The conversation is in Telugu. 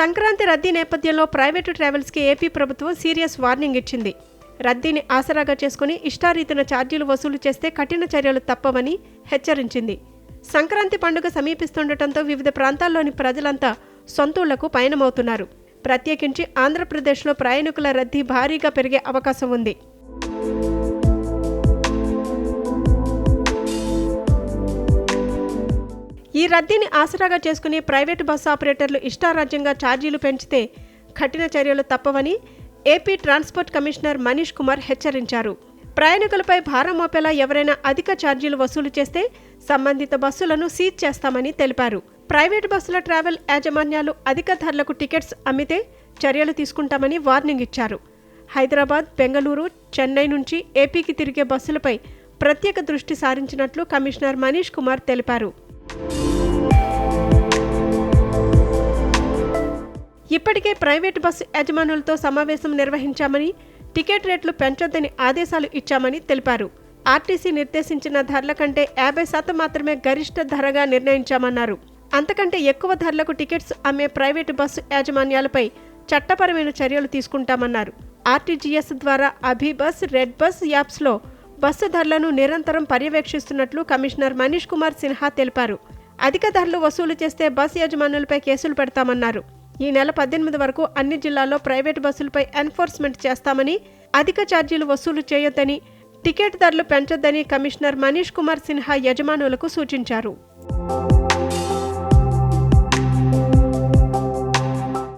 సంక్రాంతి రద్దీ నేపథ్యంలో ప్రైవేటు ట్రావెల్స్కి ఏపీ ప్రభుత్వం సీరియస్ వార్నింగ్ ఇచ్చింది. రద్దీని ఆసరాగా చేసుకుని ఇష్టారీతిన ఛార్జీలు వసూలు చేస్తే కఠిన చర్యలు తప్పవని హెచ్చరించింది. సంక్రాంతి పండుగ సమీపిస్తుండటంతో వివిధ ప్రాంతాల్లోని ప్రజలంతా సొంతూళ్లకు పయనమవుతున్నారు. ప్రత్యేకించి ఆంధ్రప్రదేశ్లో ప్రయాణికుల రద్దీ భారీగా పెరిగే అవకాశం ఉంది. ఈ రద్దీని ఆసరాగా చేసుకుని ప్రైవేటు బస్సు ఆపరేటర్లు ఇష్టారాజ్యంగా ఛార్జీలు పెంచితే కఠిన చర్యలు తప్పవని AP transport commissioner Manish Kumar హెచ్చరించారు. ప్రయాణికులపై భారం మోపేలా ఎవరైనా అధిక ఛార్జీలు వసూలు చేస్తే సంబంధిత బస్సులను సీజ్ చేస్తామని తెలిపారు. ప్రైవేటు బస్సుల ట్రావెల్ యాజమాన్యాలు అధిక ధరలకు టికెట్స్ అమ్మితే చర్యలు తీసుకుంటామని వార్నింగ్ ఇచ్చారు. హైదరాబాద్, బెంగళూరు, చెన్నై నుంచి ఏపీకి తిరిగే బస్సులపై ప్రత్యేక దృష్టి సారించినట్లు కమిషనర్ మనీష్ కుమార్ తెలిపారు. ఇప్పటికే ప్రైవేటు బస్సు యజమానులతో సమావేశం నిర్వహించామని, టికెట్ రేట్లు పెంచొద్దని ఆదేశాలు ఇచ్చామని తెలిపారు. ఆర్టీసీ నిర్దేశించిన ధరల కంటే 50% మాత్రమే గరిష్ట ధరగా నిర్ణయించామన్నారు. అంతకంటే ఎక్కువ ధరలకు టికెట్స్ అమ్మే ప్రైవేటు బస్సు యాజమాన్యాలపై చట్టపరమైన చర్యలు తీసుకుంటామన్నారు. ఆర్టీజీఎస్ ద్వారా అభిబస్, రెడ్ బస్ యాప్స్లో బస్సు ధరలను నిరంతరం పర్యవేక్షిస్తున్నట్లు కమిషనర్ మనీష్ కుమార్ సిన్హా తెలిపారు. అధిక ధరలు వసూలు చేస్తే బస్ యజమానులపై కేసులు పెడతామన్నారు. ఈ నెల 18 వరకు అన్ని జిల్లాల్లో ప్రైవేటు బస్సులపై ఎన్ఫోర్స్మెంట్ చేస్తామని, అధిక ఛార్జీలు వసూలు చేయొద్దని, టికెట్ ధరలు పెంచొద్దని కమిషనర్ మనీష్ కుమార్ సిన్హా యజమానులకు సూచించారు.